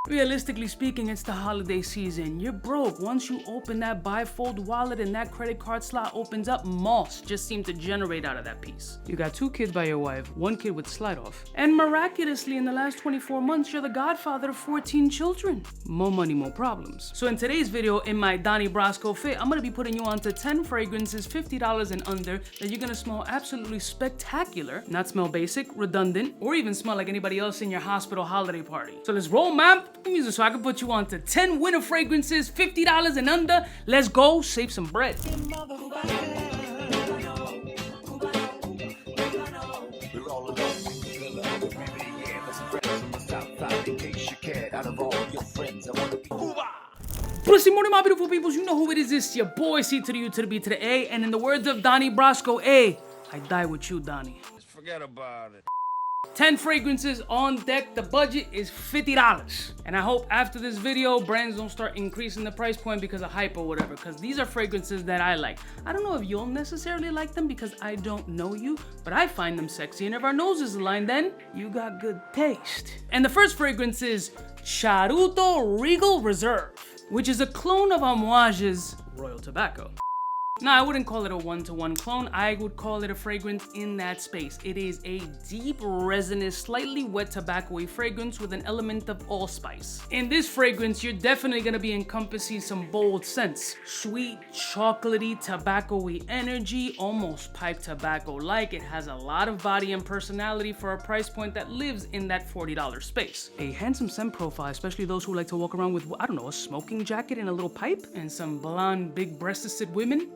Realistically speaking, it's the holiday season. You're broke. Once you open that bifold wallet and that credit card slot opens up, moss just seem to generate out of that piece. You got 2 kids by your wife, 1 kid with slide off. And miraculously, in the last 24 months, you're the godfather of 14 children. More money, more problems. So in today's video, in my Donnie Brasco fit, I'm gonna be putting you onto 10 fragrances, $50 and under, that you're gonna smell absolutely spectacular, not smell basic, redundant, or even smell like anybody else in your hospital holiday party. So let's roll, man. Music so I can put you on to 10 winter fragrances, $50 and under. Let's go, save some bread. Pussy morning, my beautiful peoples, you know who it is. It's your boy, C to the U to the B to the A, and in the words of Donnie Brasco, A, I die with you, Donnie. Just forget about it. 10 fragrances on deck. The budget is $50. And I hope after this video, brands don't start increasing the price point because of hype or whatever, because these are fragrances that I like. I don't know if you'll necessarily like them because I don't know you, but I find them sexy. And if our noses align, then you got good taste. And the first fragrance is Charuto Regal Reserve, which is a clone of Amouage's Royal Tobacco. Now, I wouldn't call it a one-to-one clone. I would call it a fragrance in that space. It is a deep, resinous, slightly wet tobacco-y fragrance with an element of allspice. In this fragrance, you're definitely gonna be encompassing some bold scents. Sweet, chocolatey, tobacco-y energy, almost pipe tobacco-like. It has a lot of body and personality for a price point that lives in that $40 space. A handsome scent profile, especially those who like to walk around with, I don't know, a smoking jacket and a little pipe, and some blonde, big-breasted women.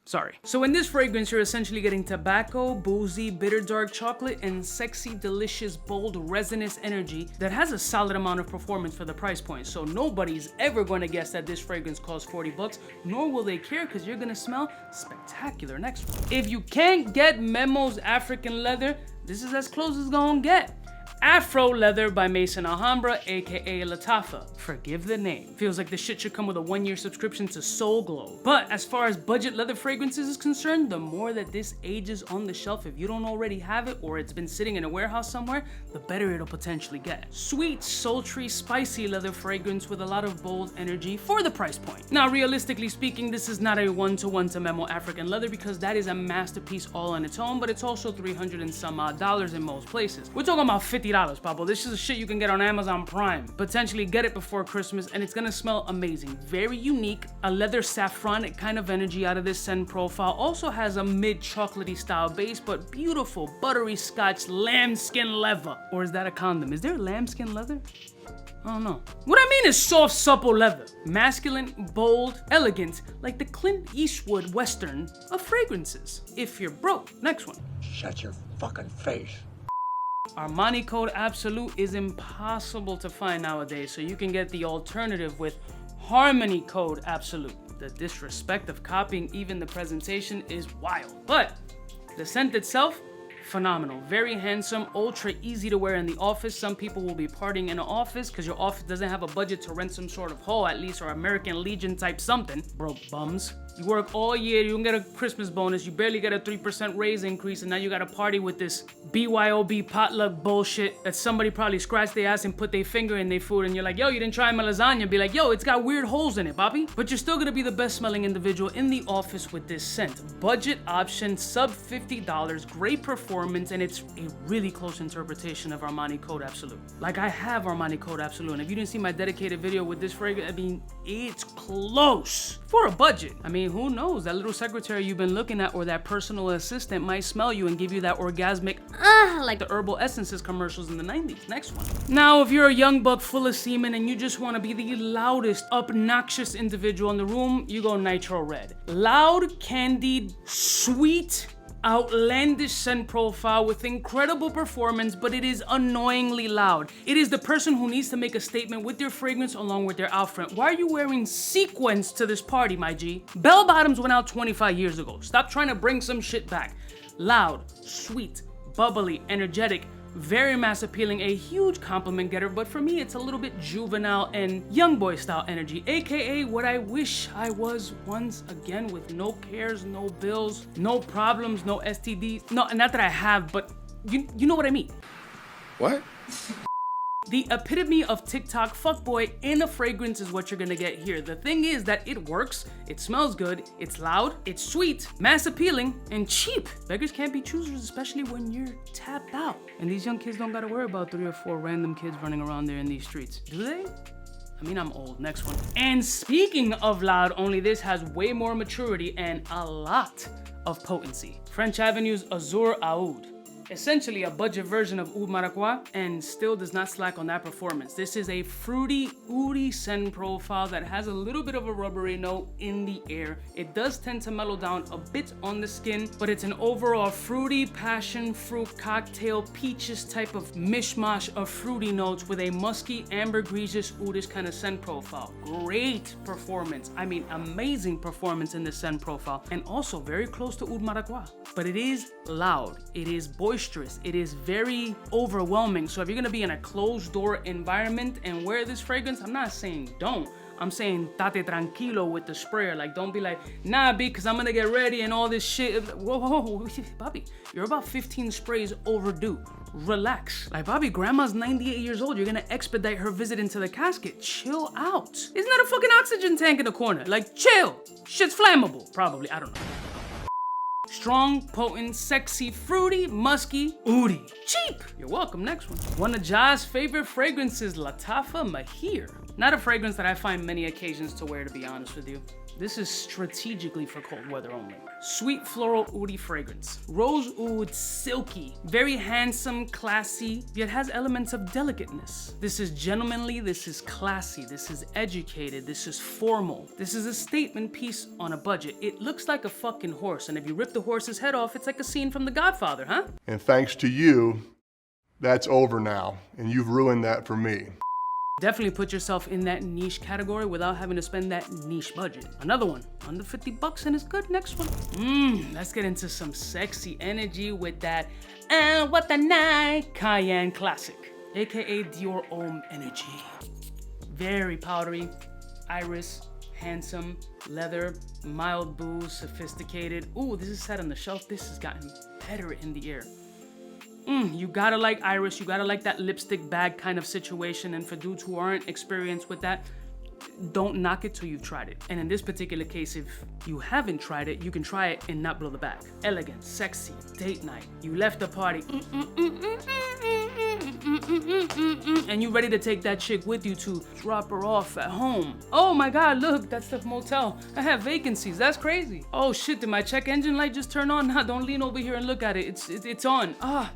Sorry. So in this fragrance, you're essentially getting tobacco, boozy, bitter dark chocolate, and sexy, delicious, bold, resinous energy that has a solid amount of performance for the price point. So nobody's ever going to guess that this fragrance costs $40, nor will they care because you're going to smell spectacular next one. If you can't get Memo's African Leather, this is as close as it's gonna get. Afro Leather by Maison Alhambra, aka Lattafa. Forgive the name. Feels like this shit should come with a 1-year subscription to Soul Glow. But as far as budget leather fragrances is concerned, the more that this ages on the shelf, if you don't already have it or it's been sitting in a warehouse somewhere, the better it'll potentially get. Sweet, sultry, spicy leather fragrance with a lot of bold energy for the price point. Now, realistically speaking, this is not a one-to-one to Memo African Leather because that is a masterpiece all on its own, but it's also $300 and some odd in most places. We're talking about $50, Pablo. This is a shit you can get on Amazon Prime. Potentially get it before Christmas, and it's gonna smell amazing. Very unique, a leather saffronic kind of energy out of this scent profile. Also has a mid-chocolatey style base, but beautiful, buttery Scotch lambskin leather. Or is that a condom? Is there lambskin leather? I don't know. What I mean is soft, supple leather. Masculine, bold, elegant, like the Clint Eastwood Western of fragrances. If you're broke. Next one. Shut your fucking face. Armani Code Absolute is impossible to find nowadays, so you can get the alternative with Harmony Code Absolute. The disrespect of copying even the presentation is wild. But the scent itself, phenomenal. Very handsome, ultra easy to wear in the office. Some people will be partying in an office because your office doesn't have a budget to rent some sort of hall at least, or American Legion type something. Broke bums. You work all year, you don't get a Christmas bonus, you barely get a 3% raise increase, and now you gotta party with this BYOB potluck bullshit that somebody probably scratched their ass and put their finger in their food, and you're like, yo, you didn't try my lasagna. Be like, yo, it's got weird holes in it, Bobby. But you're still gonna be the best smelling individual in the office with this scent. Budget option, sub $50, great performance, and it's a really close interpretation of Armani Code Absolute. Like, I have Armani Code Absolute, and if you didn't see my dedicated video with this fragrance, I mean, it's close for a budget. I mean, who knows? That little secretary you've been looking at or that personal assistant might smell you and give you that orgasmic, like the herbal essences commercials in the 90s. Next one. Now, if you're a young buck full of semen and you just want to be the loudest, obnoxious individual in the room, you go Nitro Red. Loud, candied, sweet, outlandish scent profile with incredible performance, but it is annoyingly loud. It is the person who needs to make a statement with their fragrance along with their outfit. Why are you wearing sequins to this party, my G? Bell bottoms went out 25 years ago. Stop trying to bring some shit back. Loud, sweet, bubbly, energetic, very mass appealing, a huge compliment getter, but for me it's a little bit juvenile and young boy style energy, aka what I wish I was once again, with no cares, no bills, no problems, no STDs. No, not that I have, but you know what I mean. What? The epitome of TikTok fuckboy in a fragrance is what you're gonna get here. The thing is that it works, it smells good, it's loud, it's sweet, mass appealing, and cheap. Beggars can't be choosers, especially when you're tapped out. And these young kids don't gotta worry about 3 or 4 random kids running around there in these streets. Do they? I mean, I'm old. Next one. And speaking of loud, only this has way more maturity and a lot of potency. French Avenue's Azur Oud. Essentially a budget version of Oud Maracuja, and still does not slack on that performance. This is a fruity, oudy scent profile that has a little bit of a rubbery note in the air. It does tend to mellow down a bit on the skin, but it's an overall fruity passion fruit cocktail peaches type of mishmash of fruity notes with a musky, ambergris oudish kind of scent profile. Great performance. I mean, amazing performance in this scent profile, and also very close to Oud Maracuja. But it is loud. It is boisterous. It is very overwhelming. So if you're gonna be in a closed door environment and wear this fragrance, I'm not saying don't. I'm saying tate tranquilo with the sprayer. Like, don't be like, nah, B, because I'm gonna get ready and all this shit. Whoa, whoa, whoa, Bobby, you're about 15 sprays overdue. Relax. Like, Bobby, grandma's 98 years old. You're gonna expedite her visit into the casket. Chill out. Isn't that a fucking oxygen tank in the corner? Like, chill. Shit's flammable. Probably, I don't know. Strong, potent, sexy, fruity, musky, oudy. Cheap! You're welcome. Next one. One of Ja's favorite fragrances, Lattafa Mahir. Not a fragrance that I find many occasions to wear, to be honest with you. This is strategically for cold weather only. Sweet floral oudy fragrance. Rose oud, silky, very handsome, classy, yet has elements of delicateness. This is gentlemanly, this is classy, this is educated, this is formal. This is a statement piece on a budget. It looks like a fucking horse, and if you rip the horse's head off, it's like a scene from The Godfather, huh? And thanks to you, that's over now, and you've ruined that for me. Definitely put yourself in that niche category without having to spend that niche budget. Another one, under 50 bucks and it's good. Next one. Let's get into some sexy energy with that what the night Kayaan Classic, aka Dior Homme energy. Very powdery, iris, handsome, leather, mild booze, sophisticated. Ooh, this is set on the shelf. This has gotten better in the air. You gotta like iris, you gotta like that lipstick bag kind of situation, and for dudes who aren't experienced with that, don't knock it till you've tried it. And in this particular case, if you haven't tried it, you can try it and not blow the bag. Elegant, sexy, date night. You left the party, and you ready to take that chick with you to drop her off at home. Oh my God, look, that's the motel. I have vacancies, that's crazy. Oh shit, did my check engine light just turn on? Nah, don't lean over here and look at it. It's on. I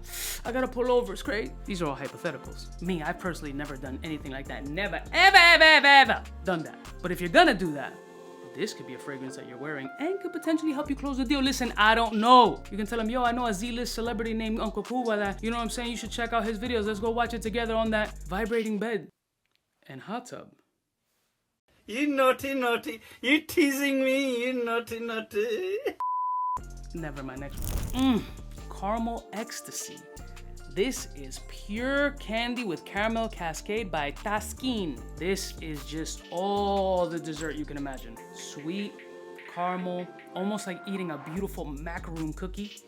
gotta pull over, it's great. These are all hypotheticals. Me, I've personally never done anything like that. Never, ever done that. But if you're gonna do that, this could be a fragrance that you're wearing and could potentially help you close the deal. Listen, I don't know. You can tell him, yo, I know a Z-list celebrity named Uncle Cuba that, you know what I'm saying? You should check out his videos. Let's go watch it together on that vibrating bed and hot tub. You naughty, naughty. You teasing me, you naughty, naughty. Never mind, next one. Caramel ecstasy. This is pure candy with caramel cascade by 𝗙𝗏𝗏. This is just all the dessert you can imagine. Sweet, caramel, almost like eating a beautiful macaroon cookie.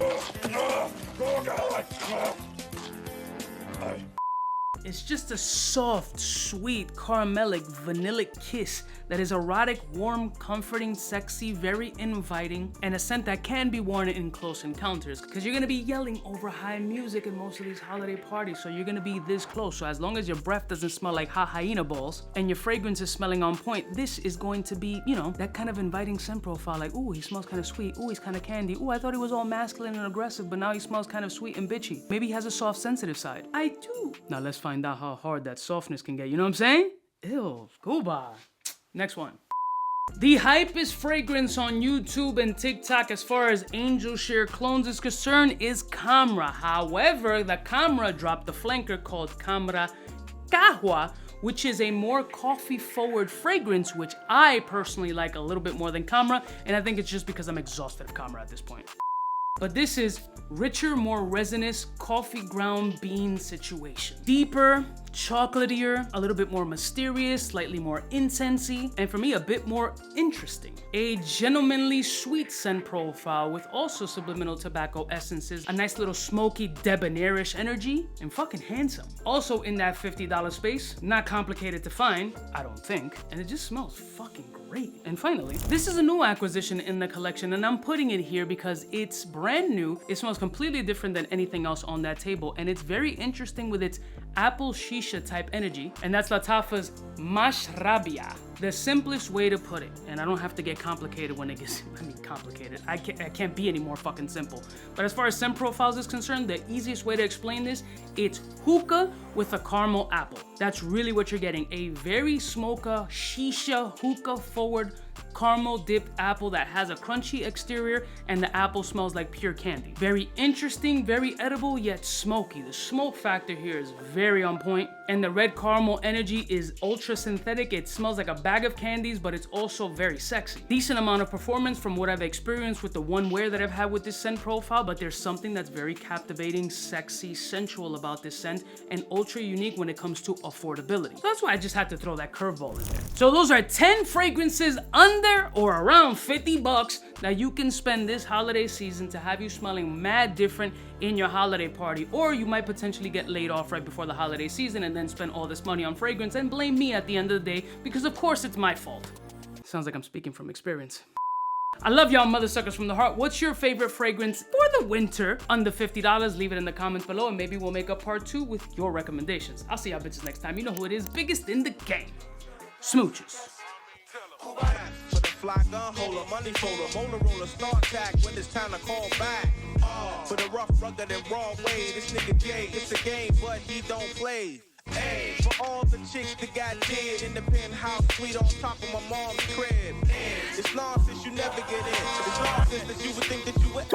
It's just a soft, sweet, caramelic, vanillic kiss that is erotic, warm, comforting, sexy, very inviting, and a scent that can be worn in close encounters because you're gonna be yelling over high music in most of these holiday parties, so you're gonna be this close. So as long as your breath doesn't smell like hot hyena balls and your fragrance is smelling on point, this is going to be, you know, that kind of inviting scent profile. Like, ooh, he smells kind of sweet. Ooh, he's kind of candy. Ooh, I thought he was all masculine and aggressive, but now he smells kind of sweet and bitchy. Maybe he has a soft, sensitive side. I do. Now let's find out how hard that softness can get. You know what I'm saying? Ew, scuba. Next one. The hypest fragrance on YouTube and TikTok as far as Angel Share clones is concerned is Camera. However, the Camera dropped the flanker called Camera Kahwa, which is a more coffee-forward fragrance, which I personally like a little bit more than Camera, and I think it's just because I'm exhausted of Camera at this point. But this is richer, more resinous coffee ground bean situation. Deeper, chocolatier, a little bit more mysterious, slightly more incensey, and for me, a bit more interesting. A gentlemanly sweet scent profile with also subliminal tobacco essences, a nice little smoky, debonairish energy, and fucking handsome. Also in that $50 space, not complicated to find, I don't think, and it just smells fucking great. And finally, this is a new acquisition in the collection, and I'm putting it here because it's brand new. It smells completely different than anything else on that table, and it's very interesting with its apple shisha type energy, and that's Lattafa's Mashrabia. The simplest way to put it, and I don't have to get complicated when it gets, complicated. I can't be any more fucking simple. But as far as scent profiles is concerned, the easiest way to explain this, it's hookah with a caramel apple. That's really what you're getting. A very smoker, shisha, hookah forward, caramel dipped apple that has a crunchy exterior, and the apple smells like pure candy. Very interesting, very edible, yet smoky. The smoke factor here is very on point, and the red caramel energy is ultra synthetic. It smells like a bag of candies, but it's also very sexy. Decent amount of performance from what I've experienced with the one wear that I've had with this scent profile, but there's something that's very captivating, sexy, sensual about this scent, and ultra unique when it comes to affordability. So that's why I just had to throw that curveball in there. So those are 10 fragrances under or around 50 bucks that you can spend this holiday season to have you smelling mad different in your holiday party, or you might potentially get laid off right before the holiday season and then spend all this money on fragrance and blame me at the end of the day because of course it's my fault. Sounds like I'm speaking from experience. I love y'all mother suckers from the heart. What's your favorite fragrance for the winter under $50? Leave it in the comments below and maybe we'll make a part 2 with your recommendations. I'll see y'all bitches next time. You know who it is, biggest in the game. Smooches. For the fly gun holder, money folder, Motorola star tack when it's time to call back. For the rough, rugged, and raw way, this nigga Jay, it's a game, but he don't play. Hey, for all the chicks that got dead in the penthouse suite on top of my mom's crib. It's nonsense you never get in. It's nonsense that you would think that you would.